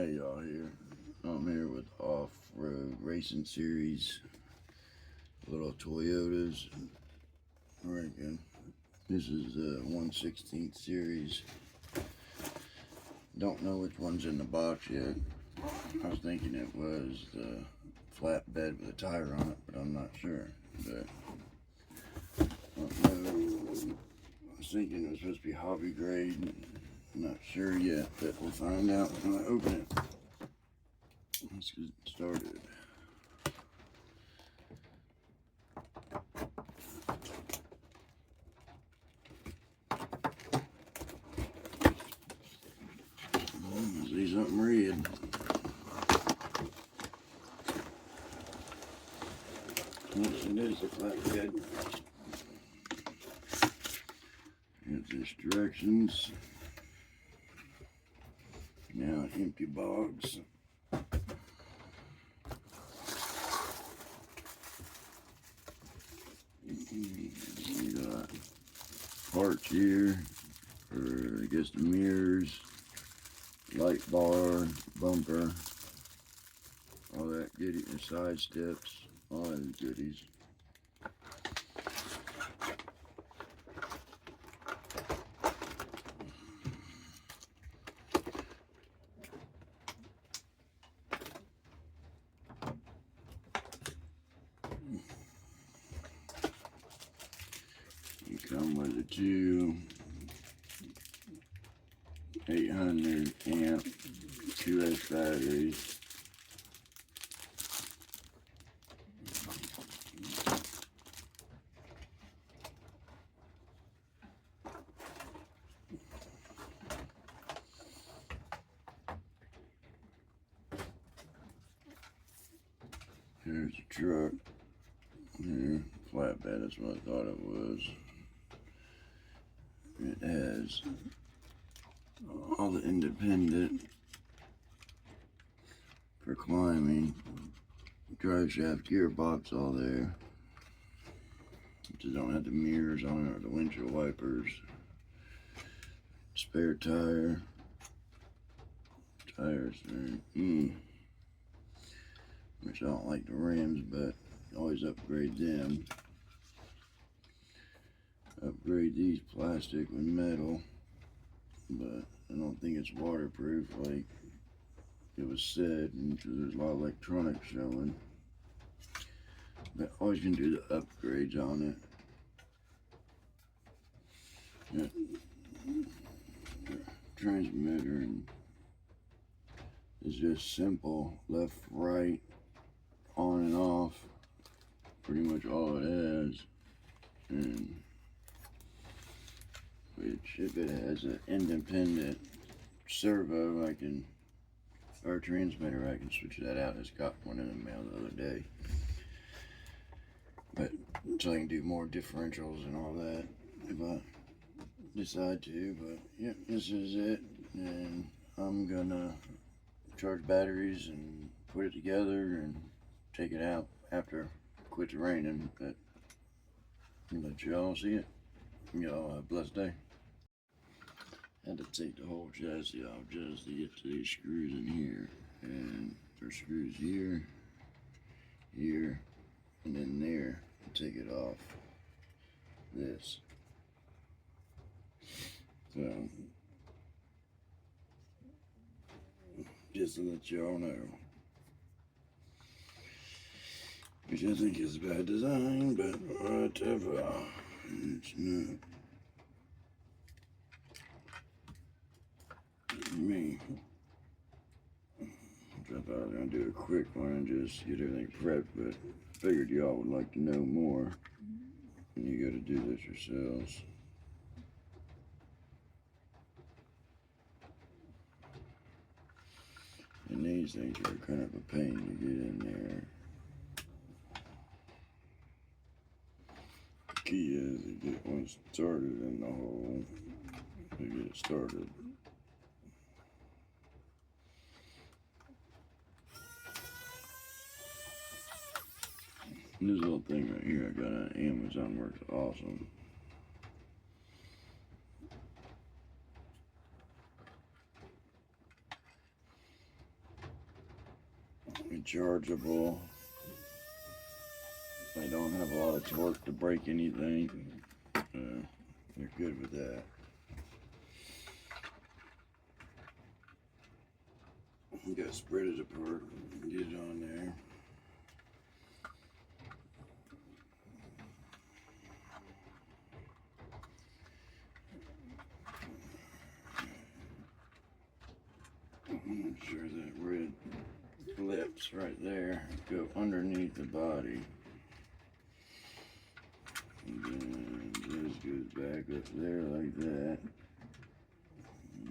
Hey y'all here. I'm here with Off-Road Racing Series little Toyotas. Alright, good. This is the 1/16 series. Don't know which one's in the box yet. I was thinking it was the flatbed with a tire on it, but I'm not sure. But I don't know. I was thinking it was supposed to be hobby grade. I'm not sure yet, but we'll find out when I open it. Let's get started. I see something red. Yes, it is a flatbed. Here's its directions. Now an empty box. We got parts here for, I guess, the mirrors, light bar, bumper, all that goodie, and side steps, all those goodies. You come with the two 800 amp 2S batteries. Here's the truck. Here, flatbed, that's what I thought it was. It has all the independent for climbing, drive shaft, gearbox, all there. Just don't have the mirrors on it or the windshield wipers. Spare tire. Tires are which I don't like the rims, but always upgrade them. Upgrade these plastic with metal, but I don't think it's waterproof like it was said, because there's a lot of electronics showing. But always can do the upgrades on it. The transmitter is just simple, left, right, on and off, pretty much all it has. And which, if it has an independent servo, or transmitter, I can switch that out. I just got one in the mail the other day. But so I can do more differentials and all that if I decide to. But yeah, this is it. And I'm gonna charge batteries and put it together and take it out after it quits raining. But I'll let y'all see it. Y'all have a blessed day. Had to take the whole chassis off just to get to these screws in here. And there's screws here, here, and then there. Take it off this. So, just to let y'all know. Which I think is bad design, but whatever. It's not me. I thought I was gonna do a quick one and just get everything prepped, but figured y'all would like to know more. And you gotta do this yourselves. And these things are kind of a pain to get in there. The key is to get one started in the hole to get it started. This little thing right here I got on Amazon works awesome. rechargeable. They don't have a lot of torque to break anything. They're good with that. You gotta spread it apart and get it on there. Make sure that red lips right there go underneath the body. And then this goes back up there like that.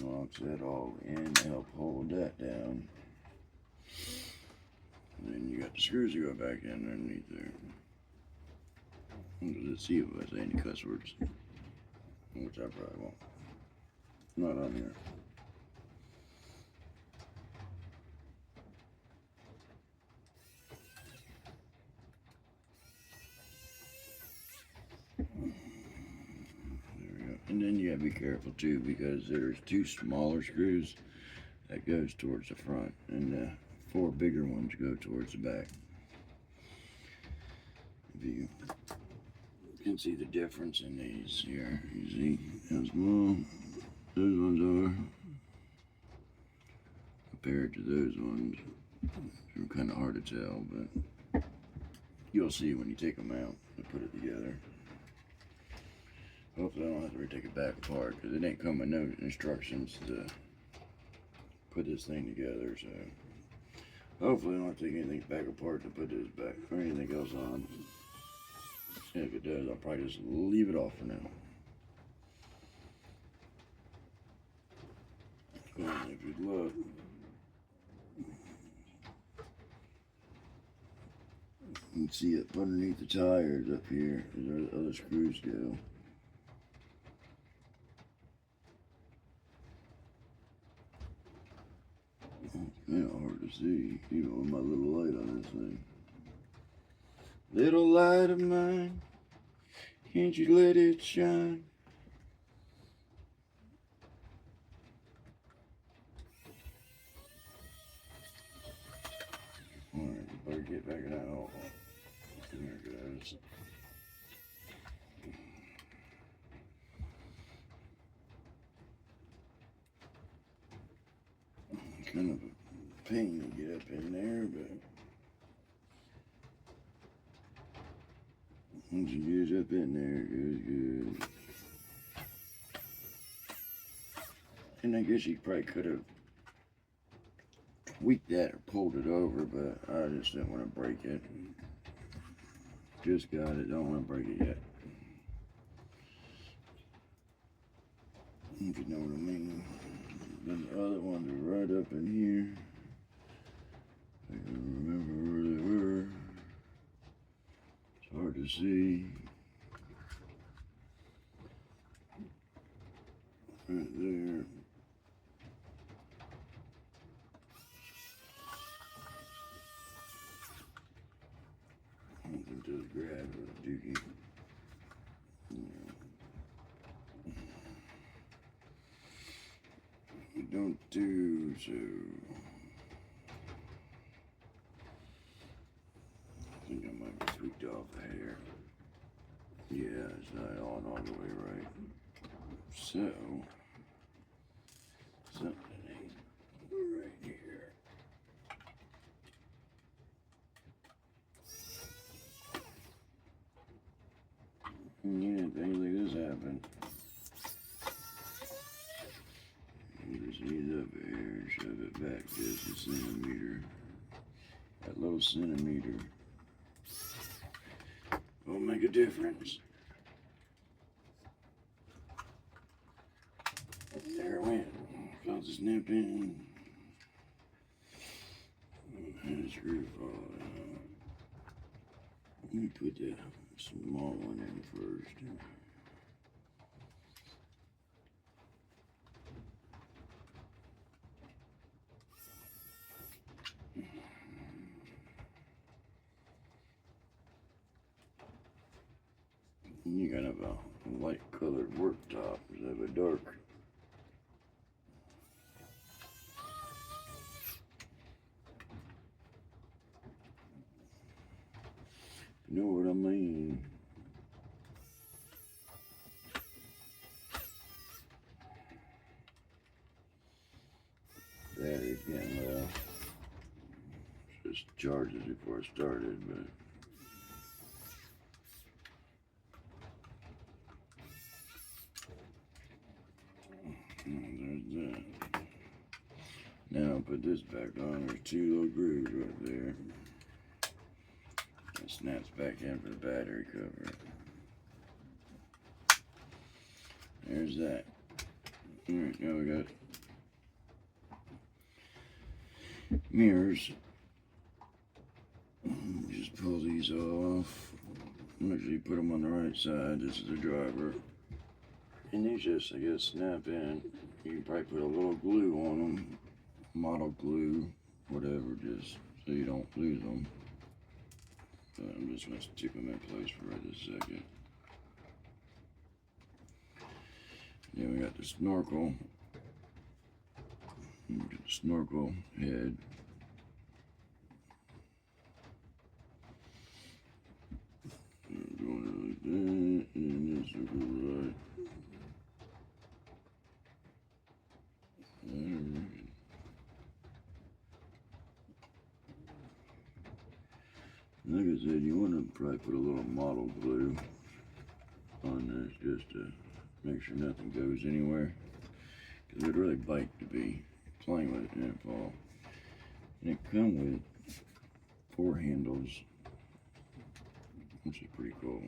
Locks that all in to help hold that down. And then you got the screws to go back in underneath there. Let's see if I say any cuss words. Which I probably won't. Not on here. And then you gotta be careful too, because there's 2 smaller screws that goes towards the front, and the 4 bigger ones go towards the back. If you can see the difference in these here, you see how small those ones are compared to those ones. They're kind of hard to tell, but you'll see when you take them out and put it together. Hopefully I don't have to retake it back apart, because it ain't come with no instructions to put this thing together, so hopefully I don't have to take anything back apart to put this back or anything else on. And if it does, I'll probably just leave it off for now. And if you look, you can see it underneath the tires up here, where the other screws go. It's kind of hard to see, even with my little light on this thing. Little light of mine, can't you let it shine? Alright, you better get back in that hole. There it goes. Kind of a pain to get up in there, but once you get up in there, it goes good. And I guess you probably could have tweaked that or pulled it over, but I just didn't want to break it. Just got it, don't want to break it yet. If you know what I mean. Then the other ones are right up in here. I can remember where they were. It's hard to see. Right there. I don't think those grabs with a dookie. Don't do so. I think I might have tweaked off the hair. Yeah, it's not on all the way right. So, something ain't right here. Yeah, things like this happen. Just ease up here and shove it back just a centimeter. That little centimeter will make a difference. There it went. Felt the snip in. And the screw fall out. Let me put that small one in first. You gotta have a light colored worktop instead of a dark. You know what I mean? Battery's getting low. Just charged it before I started, but there's that. Now I'll put this back on. There's two little grooves right there. It snaps back in for the battery cover. There's that. Alright, now we got mirrors. Just pull these off. Make sure you put them on the right side. This is the driver. And these just, I guess, snap in. You can probably put a little glue on them. Model glue, whatever, just so you don't lose them. But I'm just going to stick them in place for right this second. Then we got the snorkel. Get the snorkel head. Going like that, and this will go right. Like I said, you want to probably put a little model glue on this just to make sure nothing goes anywhere. Because it would really bite to be playing with it and it fall. And it comes with 4 handles, which is pretty cool.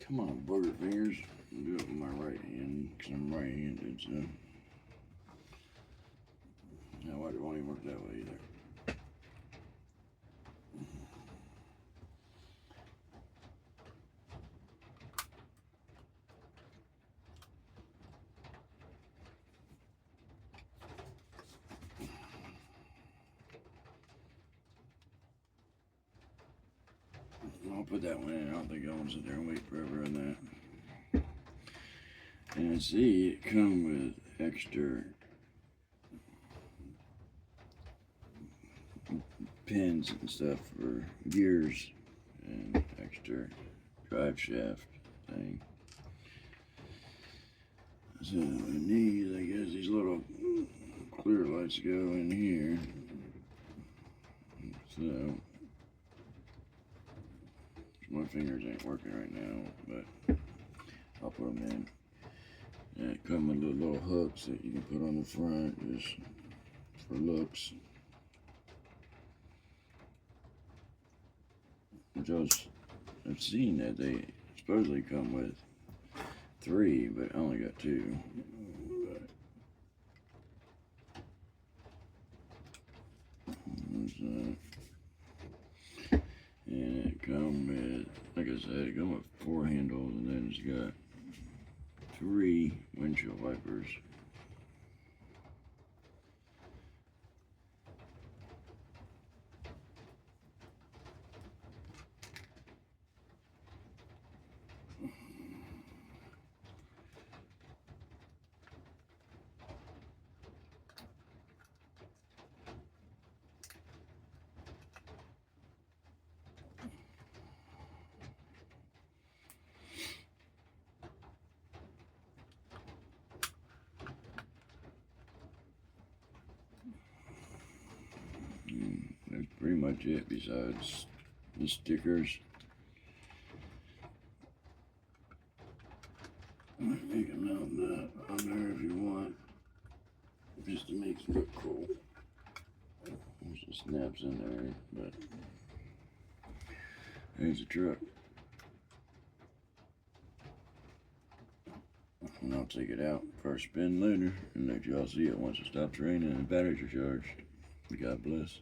Come on, booger fingers. I'll do it with my right hand because I'm right-handed, so. Now, it won't even work that way either. I'll put that one in. I don't think I want to sit there and wait forever on that. And I see it come with extra pins and stuff for gears and extra drive shaft thing. So in these, I guess these little clear lights go in here. So my fingers ain't working right now, but I'll put them in. And it comes with little hooks that you can put on the front just for looks. Which I've seen that they supposedly come with 3, but I only got 2. There's that. And it comes with, like I said, it comes with 4 handles, and then it's got 3 windshield wipers. That's pretty much it besides the stickers. Make them out on there if you want, just to make it look cool. There's some snaps in there, but there's a truck. And I'll take it out for a spin later and let y'all see it once it stops raining and the batteries are charged. God bless.